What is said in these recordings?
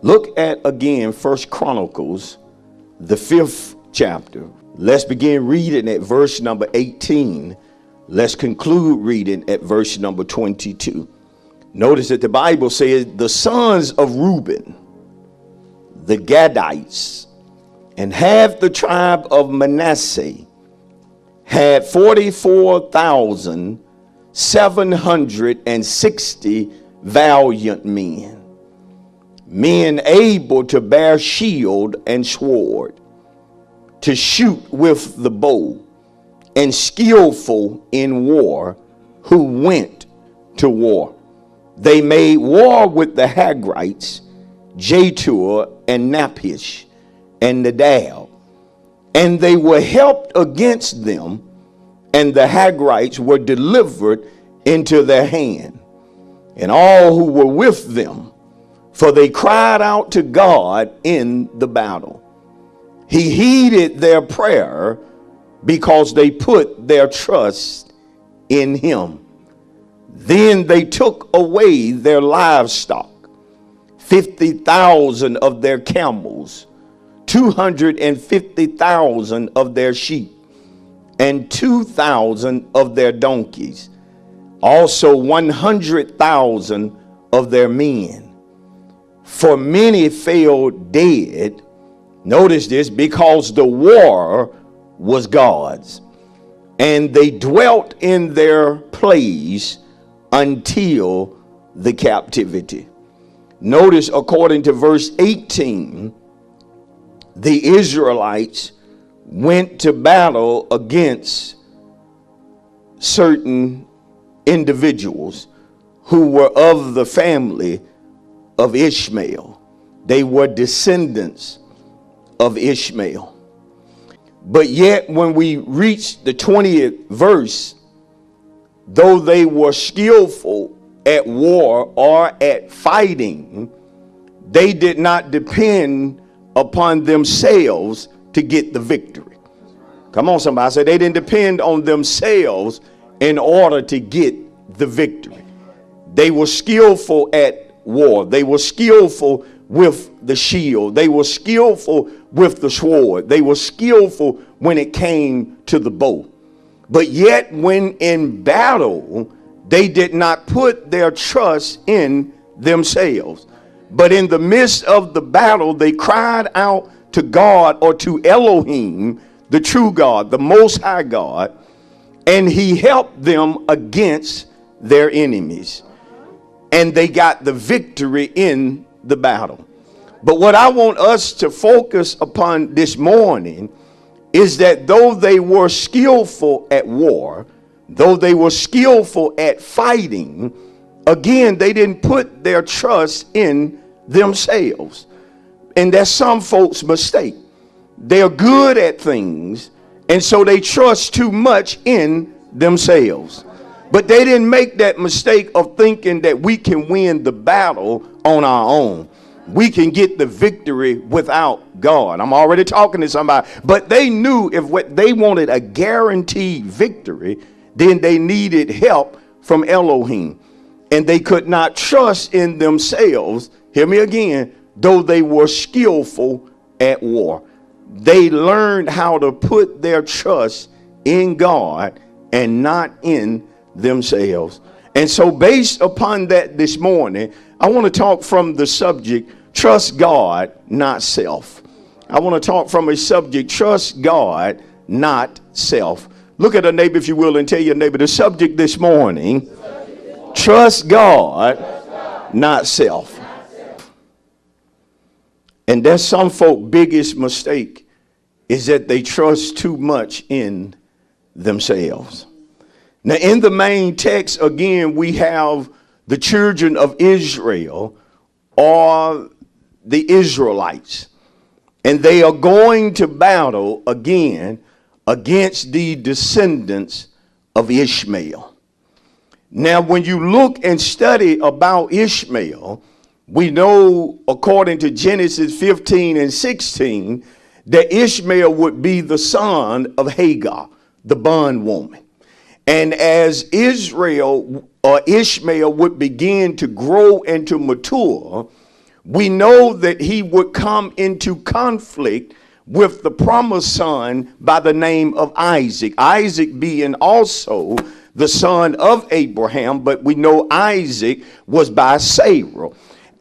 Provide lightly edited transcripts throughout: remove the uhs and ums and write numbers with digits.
Look at again 1 Chronicles, the 5th chapter. Let's begin reading at verse number 18. Let's conclude reading at verse number 22. Notice that the Bible says the sons of Reuben, the Gadites, and half the tribe of Manasseh had 44,760 valiant men able to bear shield and sword, to shoot with the bow, and skillful in war, who went to war. They made war with the Hagrites, Jetur and Naphish and Nadab, and they were helped against them, and the Hagrites were delivered into their hand, and all who were with them, for they cried out to God in the battle. He heeded their prayer because they put their trust in him. Then they took away their livestock, 50,000 of their camels, 250,000 of their sheep, and 2,000 of their donkeys, also 100,000 of their men. For many fell dead, notice this, because the war was God's, and they dwelt in their place until the captivity. Notice, according to verse 18, the Israelites went to battle against certain individuals who were of the family of Ishmael. They were descendants of Ishmael. But yet when we reach the 20th verse, though they were skillful at war or at fighting, they did not depend upon themselves to get the victory. Come on, somebody. I said they didn't depend on themselves in order to get the victory. They were skillful at war. They were skillful with the shield. They were skillful with the sword. They were skillful when it came to the bow. But yet when in battle, they did not put their trust in themselves. But in the midst of the battle, they cried out to God, or to Elohim, the true God, the Most High God, and he helped them against their enemies. And they got the victory in the battle. But what I want us to focus upon this morning is that though they were skillful at war, though they were skillful at fighting, again, they didn't put their trust in themselves. And that's some folks' mistake. They're good at things, and so they trust too much in themselves. But they didn't make that mistake of thinking that we can win the battle on our own. We can get the victory without God. I'm already talking to somebody. But they knew if what they wanted a guaranteed victory, then they needed help from Elohim. And they could not trust in themselves, hear me again, though they were skillful at war. They learned how to put their trust in God and not in themselves. And so based upon that this morning, I want to talk from the subject, trust God, not self. I want to talk from a subject, trust God, not self. Look at a neighbor, if you will, and tell your neighbor the subject this morning, trust God, not self. And that's some folks' biggest mistake, is that they trust too much in themselves. Now, in the main text, again, we have the children of Israel, or the Israelites, and they are going to battle again against the descendants of Ishmael. Now, when you look and study about Ishmael, we know, according to Genesis 15 and 16, that Ishmael would be the son of Hagar, the bondwoman. And as Ishmael would begin to grow and to mature, we know that he would come into conflict with the promised son by the name of Isaac. Isaac being also the son of Abraham, but we know Isaac was by Sarah.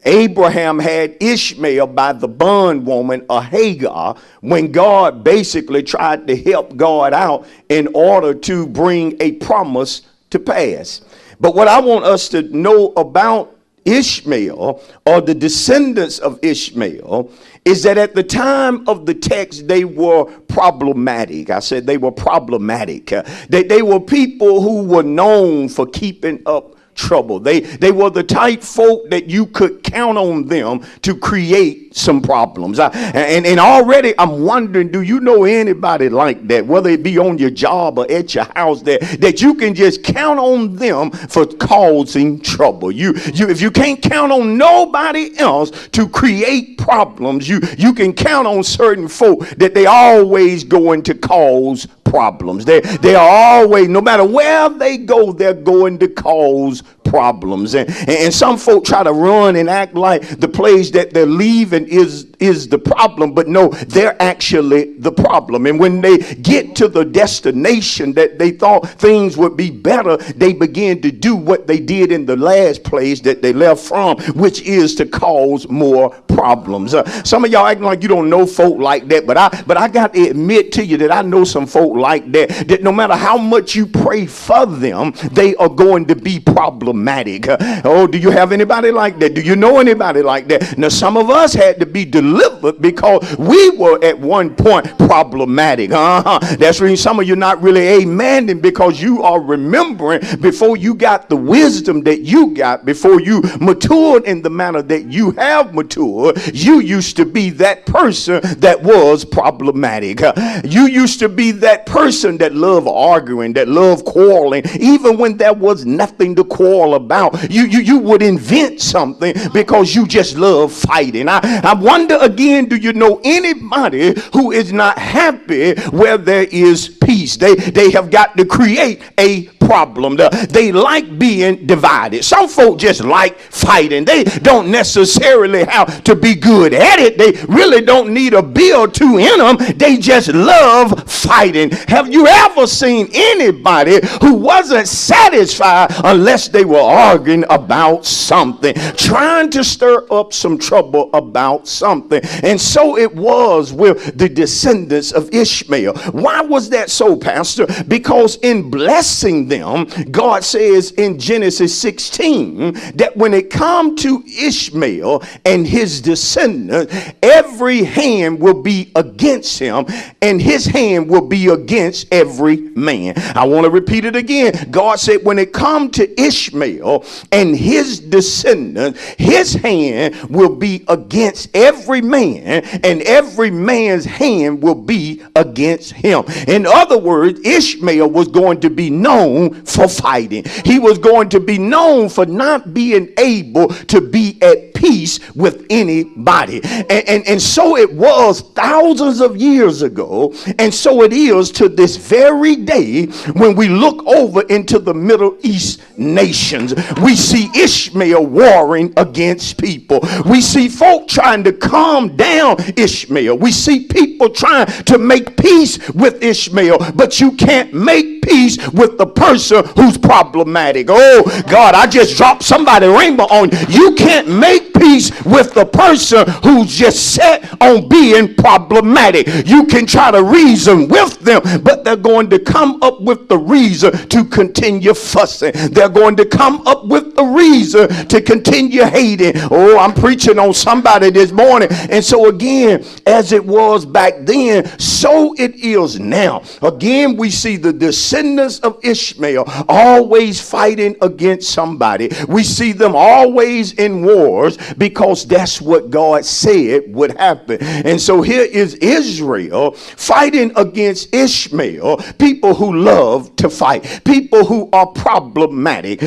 Abraham had Ishmael by the bondwoman of Hagar when God basically tried to help God out in order to bring a promise to pass. But what I want us to know about Ishmael, or the descendants of Ishmael, is that at the time of the text, they were problematic. I said they were problematic. They were people who were known for keeping up trouble. They were the type folk that you could count on them to create some problems. And already I'm wondering, do you know anybody like that, whether it be on your job or at your house, that you can just count on them for causing trouble? If you can't count on nobody else to create problems, you can count on certain folk that they always going to cause problems. They are always, no matter where they go, they're going to cause problems. And some folk try to run and act like the place that they're leaving is the problem, but no, they're actually the problem. And when they get to the destination that they thought things would be better, they begin to do what they did in the last place that they left from, which is to cause more problems. Some of y'all acting like you don't know folk like that, but I got to admit to you that I know some folk like that no matter how much you pray for them, they are going to be problematic. Oh, do you have anybody like that? Do you know anybody like that? Now, some of us had to be delivered because we were at one point problematic. That's reason some of you not really amening, because you are remembering before you got the wisdom that you got, before you matured in the manner that you have matured, you used to be that person that was problematic. You used to be that person that loved arguing, that loved quarreling, even when there was nothing to quarrel about. You would invent something because you just love fighting. I wonder again, do you know anybody who is not happy where there is peace? They have got to create a problem. They like being divided. Some folk just like fighting. They don't necessarily have to be good at it. They really don't need a bill or two in them. They just love fighting. Have you ever seen anybody who wasn't satisfied unless they were arguing about something, trying to stir up some trouble about something? And so it was with the descendants of Ishmael. Why was that so, Pastor? Because in blessing them, God says in Genesis 16 that when it comes to Ishmael and his descendants, every hand will be against him and his hand will be against every man. I want to repeat it again. God said when it comes to Ishmael and his descendants, his hand will be against every man and every man's hand will be against him. In other words, Ishmael was going to be known for fighting. He was going to be known for not being able to be at peace with anybody. And so it was thousands of years ago, and so it is to this very day. When we look over into the Middle East nations, we see Ishmael warring against people. We see folk trying to calm down Ishmael. We see people trying to make peace with Ishmael, but you can't make peace with the person who's problematic. Oh God, I just dropped somebody rainbow on you. You can't make peace with the person who's just set on being problematic. You can try to reason with them, but they're going to come up with the reason to continue fussing. They're going to come up with the reason to continue hating. Oh, I'm preaching on somebody this morning. And so again, as it was back then, so it is now. Again, we see the descendants of Ishmael always fighting against somebody. We see them always in wars because that's what God said would happen. And so here is Israel fighting against Ishmael, people who love to fight, people who are problematic.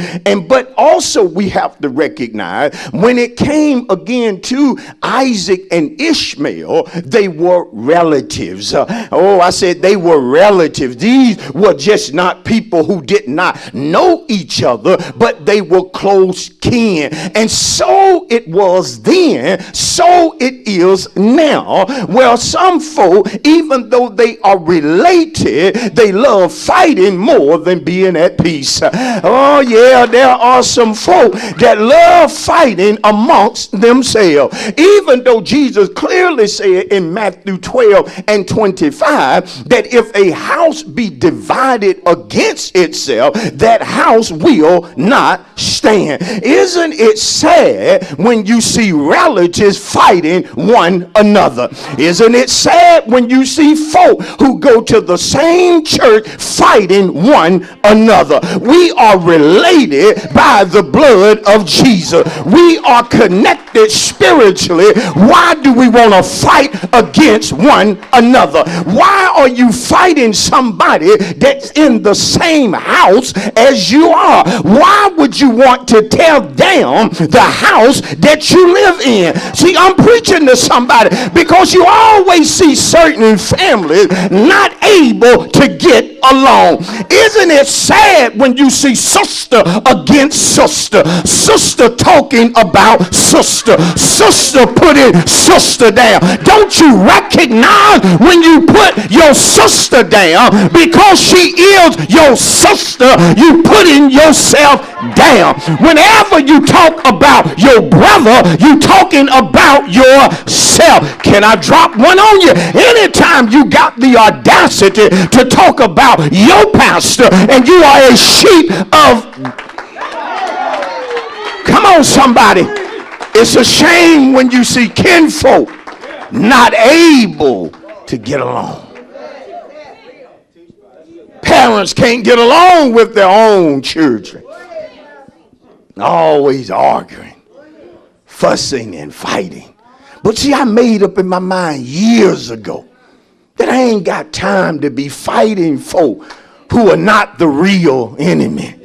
But also we have to recognize when it came again to Isaac and Ishmael, they were relatives. I said they were relatives. These were just not people who did not know each other, but they were close kin. And so it was was then, so it is now. Well, some folk, even though they are related, they love fighting more than being at peace. Oh yeah, there are some folk that love fighting amongst themselves. Even though Jesus clearly said in Matthew 12 and 25 that if a house be divided against itself, that house will not stand. Isn't it sad when you see relatives fighting one another? Isn't it sad when you see folk who go to the same church fighting one another? We are related by the blood of Jesus. We are connected spiritually. Why do we want to fight against one another? Why are you fighting somebody that's in the same house as you are? Why would you want to tear down the house that you live in? See, I'm preaching to somebody because you always see certain families not able to get along. Isn't it sad when you see sister against sister, sister talking about sister, sister putting sister down? Don't you recognize when you put your sister down because she is your sister, you putting yourself down? Whenever you talk about your brother, you talking about yourself. Can I drop one on you? Anytime you got the audacity to talk about your pastor and you are a sheep of... Come on, somebody. It's a shame when you see kinfolk not able to get along. Parents can't get along with their own children. Always arguing, fussing and fighting. But see, I made up in my mind years ago that I ain't got time to be fighting folk who are not the real enemy.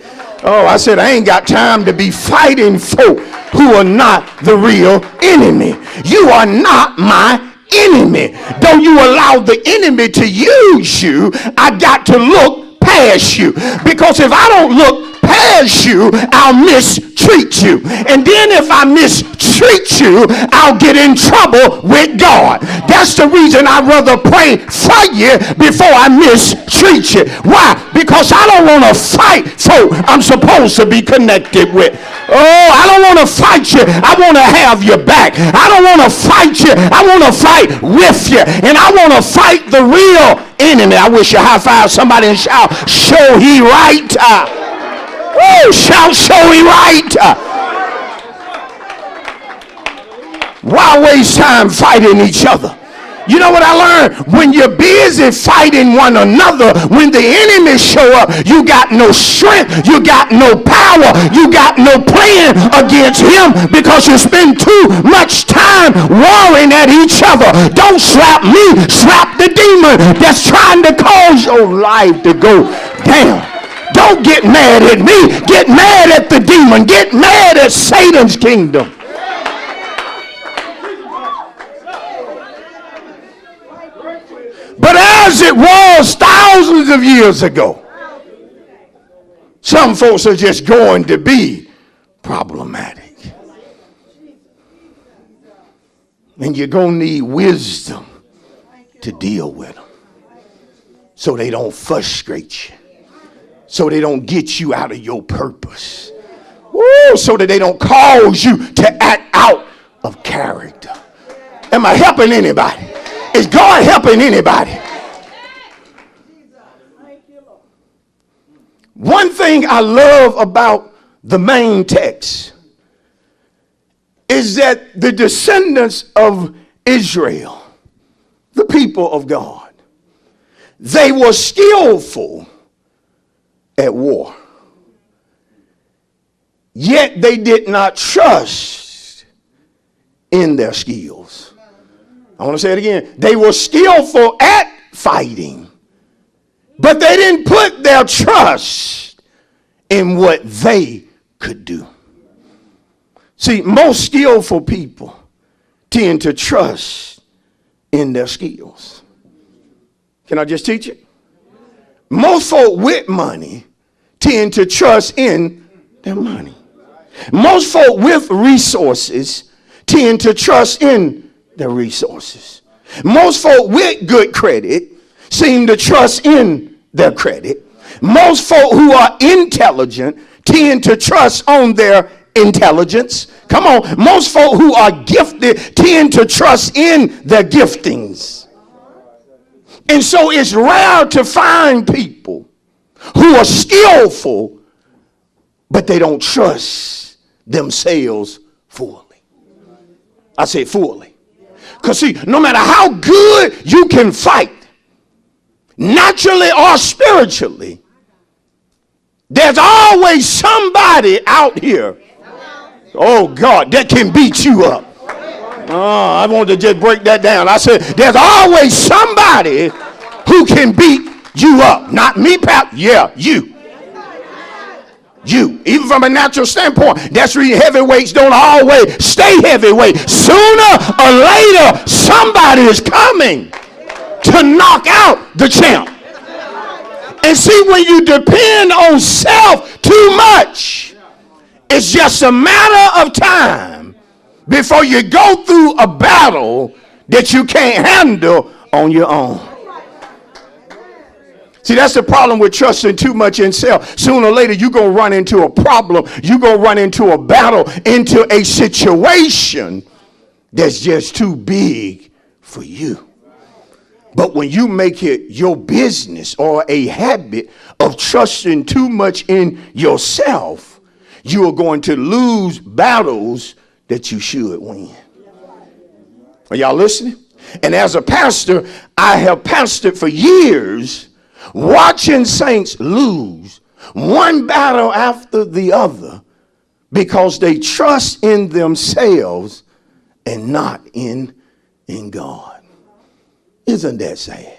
Oh, I said I ain't got time to be fighting folk who are not the real enemy. You are not my enemy. Don't you allow the enemy to use you. I got to look past you, because if I don't look past you, I'll mistreat you, and then if I mistreat you, I'll get in trouble with God. That's the reason I'd rather pray for you before I mistreat you. Why? Because I don't want to fight folk I'm supposed to be connected with. Oh, I don't want to fight you. I want to have your back. I don't want to fight you. I want to fight with you, and I want to fight the real enemy. I wish you high five somebody and shout, show he right. Woo, shout, show he right. Why waste time fighting each other? You know what I learned? When you're busy fighting one another, when the enemy show up, you got no strength, you got no power, you got no plan against him, because you spend too much time worrying at each other. Don't slap me, slap the demon that's trying to cause your life to go down. Don't get mad at me, get mad at the demon, get mad at Satan's kingdom. But as it was thousands of years ago, some folks are just going to be problematic. And you're going to need wisdom to deal with them, so they don't frustrate you, so they don't get you out of your purpose. Woo, so that they don't cause you to act out of character. Am I helping anybody? Is God helping anybody? One thing I love about the main text is that the descendants of Israel, the people of God, they were skillful at war. Yet they did not trust in their skills. I want to say it again. They were skillful at fighting, but they didn't put their trust in what they could do. See, most skillful people tend to trust in their skills. Can I just teach it? Most folk with money tend to trust in their money. Most folk with resources tend to trust in their resources. Most folk with good credit seem to trust in their credit. Most folk who are intelligent tend to trust on their intelligence. Come on. Most folk who are gifted tend to trust in their giftings. And so it's rare to find people who are skillful, but they don't trust themselves fully. I say fully. Because see, no matter how good you can fight, naturally or spiritually, there's always somebody out here, oh God, that can beat you up. I want to just break that down. I said, there's always somebody who can beat you up. Not me, Pap. Yeah, you. You. Even from a natural standpoint, that's why heavyweights don't always stay heavyweight. Sooner or later, somebody is coming to knock out the champ. And see, when you depend on self too much, it's just a matter of time before you go through a battle that you can't handle on your own. See, that's the problem with trusting too much in self. Sooner or later, you're going to run into a problem. You're going to run into a battle, into a situation that's just too big for you. But when you make it your business or a habit of trusting too much in yourself, you are going to lose battles that you should win. Are y'all listening? And as a pastor, I have pastored for years, watching saints lose one battle after the other because they trust in themselves and not in God. Isn't that sad?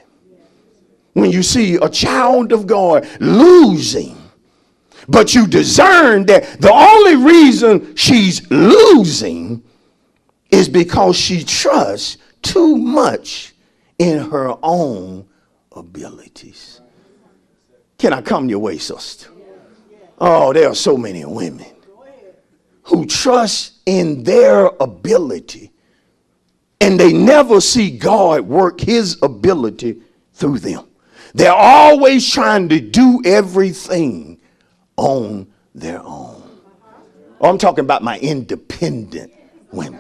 When you see a child of God losing, but you discern that the only reason she's losing is because she trusts too much in her own abilities. Can I come your way, sister? Oh, there are so many women who trust in their ability, and they never see God work his ability through them. They're always trying to do everything on their own. Oh, I'm talking about my independent women.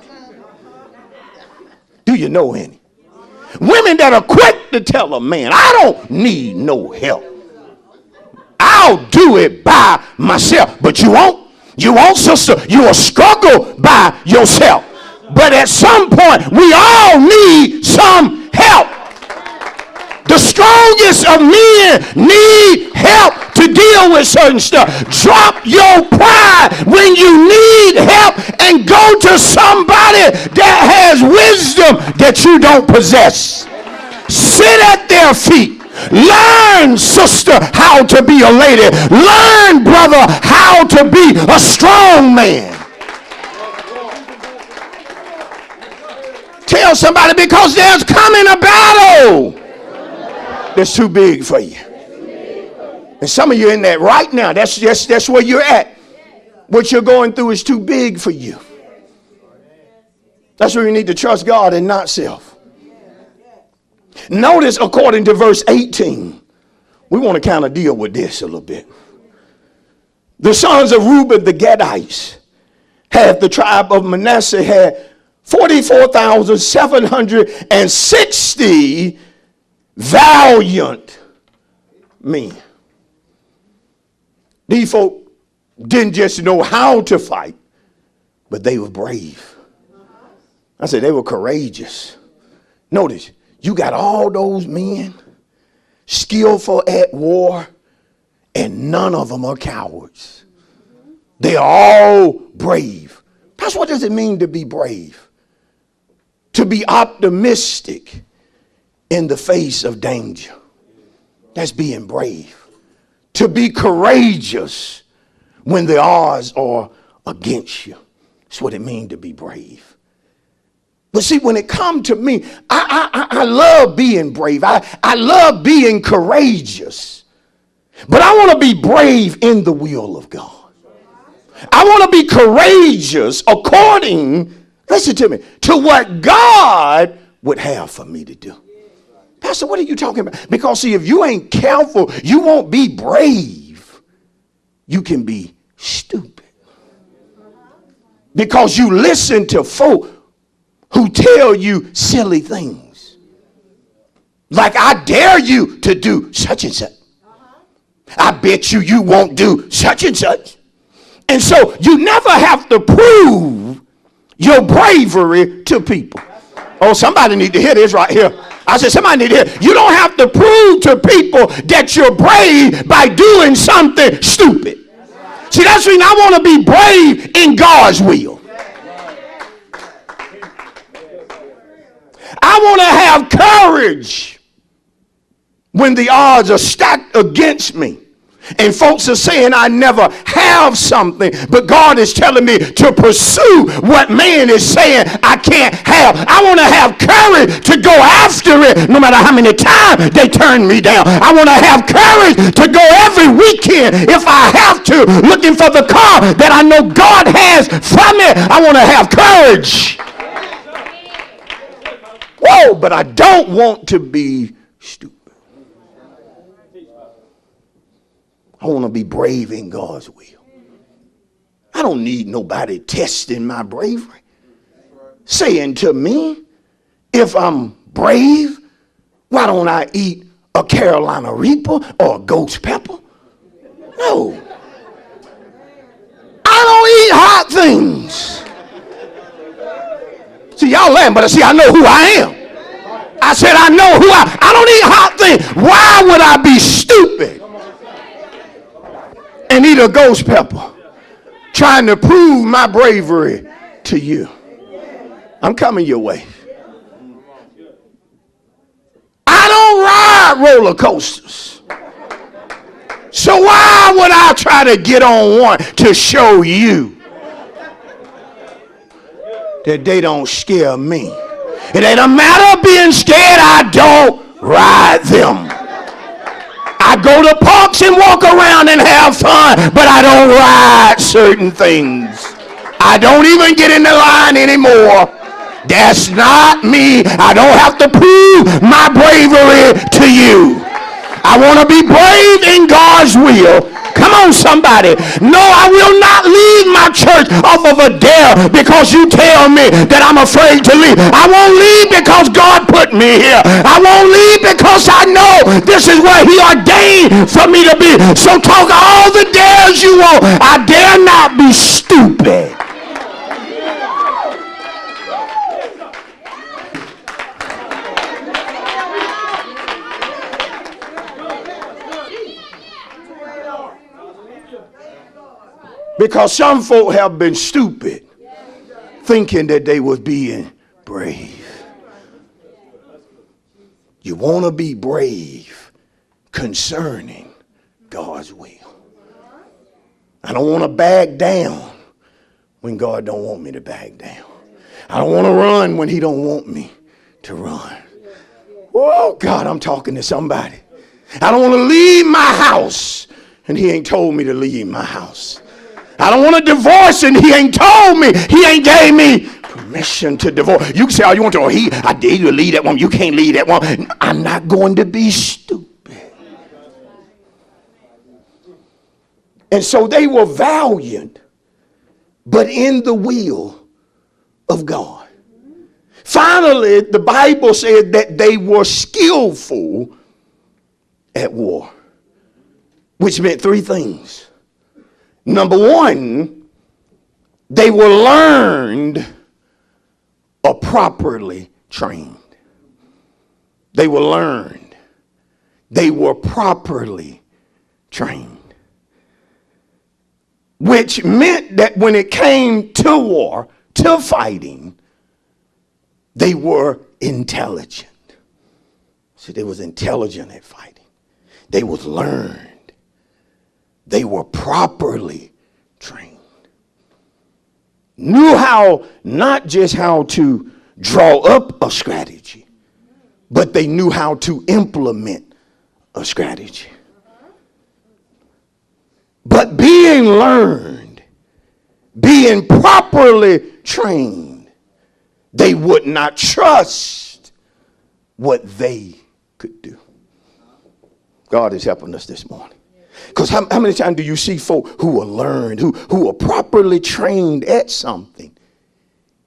Do you know any? Women that are quick to tell a man, I don't need no help. I'll do it by myself. But you won't. You won't, sister. You will struggle by yourself. But at some point, we all need some help. The strongest of men need help to deal with certain stuff. Drop your pride when you need help and go to somebody that has wisdom that you don't possess. Sit at their feet. Learn, sister, how to be a lady. Learn, brother, how to be a strong man. Tell somebody, because there's coming a battle that's too big for you. And some of you in that right now. That's where you're at. What you're going through is too big for you. That's where you need to trust God and not self. Notice, according to verse 18, we want to kind of deal with this a little bit. The sons of Reuben the Gadites had, the tribe of Manasseh had 44,760 valiant men. These folk didn't just know how to fight, but they were brave. I said they were courageous. Notice, you got all those men skillful at war, and none of them are cowards. They are all brave. That's what does it mean to be brave? To be optimistic in the face of danger. That's being brave. To be courageous when the odds are against you. That's what it means to be brave. But see, when it comes to me, I love being brave. I love being courageous. But I want to be brave in the will of God. I want to be courageous according Listen to me. To what God would have for me to do. Pastor, what are you talking about? Because see, if you ain't careful, you won't be brave. You can be stupid. Because you listen to folk who tell you silly things. Like, I dare you to do such and such. I bet you won't do such and such. And so you never have to prove your bravery to people. Oh, somebody need to hear this right here. I said, somebody need to hear. You don't have to prove to people that you're brave by doing something stupid. See, that's the reason I want to be brave in God's will. I want to have courage when the odds are stacked against me. And folks are saying I never have something, but God is telling me to pursue what man is saying I can't have. I want to have courage to go after it no matter how many times they turn me down. I want to have courage to go every weekend if I have to, looking for the car that I know God has for me. I want to have courage. Whoa, but I don't want to be stupid. I want to be brave in God's will. I don't need nobody testing my bravery, saying to me, if I'm brave, why don't I eat a Carolina Reaper or a ghost pepper? No. I don't eat hot things. See, y'all laughing, but see, I know who I am. I said, I know who I don't eat hot things. Why would I be stupid and eat a ghost pepper trying to prove my bravery to you? I'm coming your way. I don't ride roller coasters. So why would I try to get on one to show you that they don't scare me? It ain't a matter of being scared. I don't ride them. I go to parks and walk around and have fun, but I don't ride certain things. I don't even get in the line anymore. That's not me. I don't have to prove my bravery to you. I want to be brave in God's will. Come on, somebody. No, I will not leave my church off of a dare because you tell me that I'm afraid to leave. I won't leave because God put me here. I won't leave because I know this is where he ordained for me to be. So talk all the dares you want. I dare not be stupid. Because some folk have been stupid thinking that they was being brave. You want to be brave concerning God's will. I don't want to back down when God don't want me to back down. I don't want to run when he don't want me to run. Oh, God, I'm talking to somebody. I don't want to leave my house and he ain't told me to leave my house. I don't want to divorce and he ain't told me. He ain't gave me permission to divorce. You can say all you want to. I dare you to leave that woman. You can't leave that woman. I'm not going to be stupid. And so they were valiant, but in the will of God. Finally, the Bible said that they were skillful at war, which meant three things. Number one, they were learned or properly trained. They were learned. They were properly trained. Which meant that when it came to war, to fighting, they were intelligent. So they was intelligent at fighting. They was learned. They were properly trained. Knew how, not just how to draw up a strategy, but they knew how to implement a strategy. But being learned, being properly trained, They would not trust what they could do. God is helping us this morning. Because how many times do you see folk who are learned, who are properly trained at something,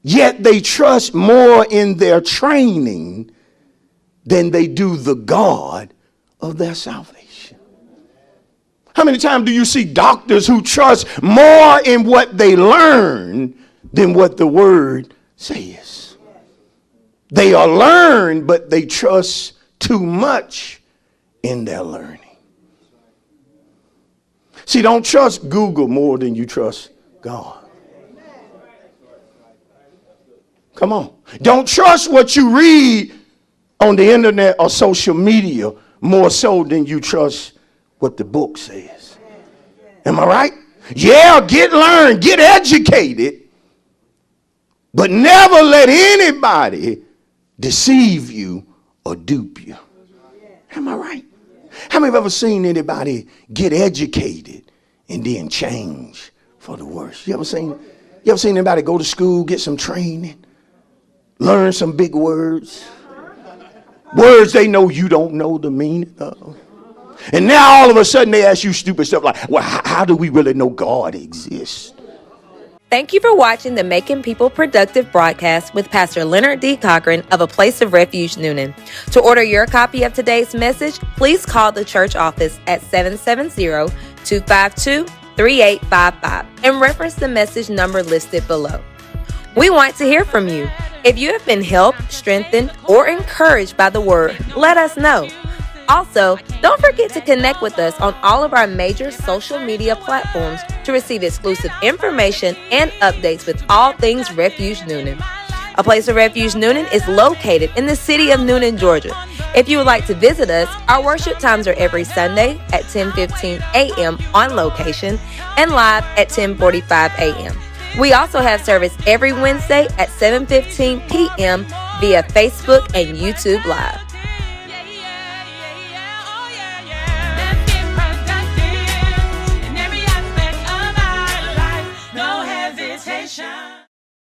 yet they trust more in their training than they do the God of their salvation? How many times do you see doctors who trust more in what they learn than what the word says? They are learned, but they trust too much in their learning. See, don't trust Google more than you trust God. Come on. Don't trust what you read on the internet or social media more so than you trust what the book says. Am I right? Yeah, learn, get educated, but never let anybody deceive you or dupe you. Am I right? How many have ever seen anybody get educated and then change for the worse? You ever seen anybody go to school, get some training, learn some big words? Words they know you don't know the meaning of. And now all of a sudden they ask you stupid stuff like, well, how do we really know God exists? Thank you for watching the Making People Productive broadcast with Pastor Leonard D. Cochran of A Place of Refuge, Noonan. To order your copy of today's message, please call the church office at 770-252-3855 and reference the message number listed below. We want to hear from you. If you have been helped, strengthened, or encouraged by the word, let us know. Also, don't forget to connect with us on all of our major social media platforms to receive exclusive information and updates with all things Refuge Noonan. A Place of Refuge Noonan is located in the city of Noonan, Georgia. If you would like to visit us, our worship times are every Sunday at 10:15 a.m. on location and live at 10:45 a.m. We also have service every Wednesday at 7:15 p.m. via Facebook and YouTube Live.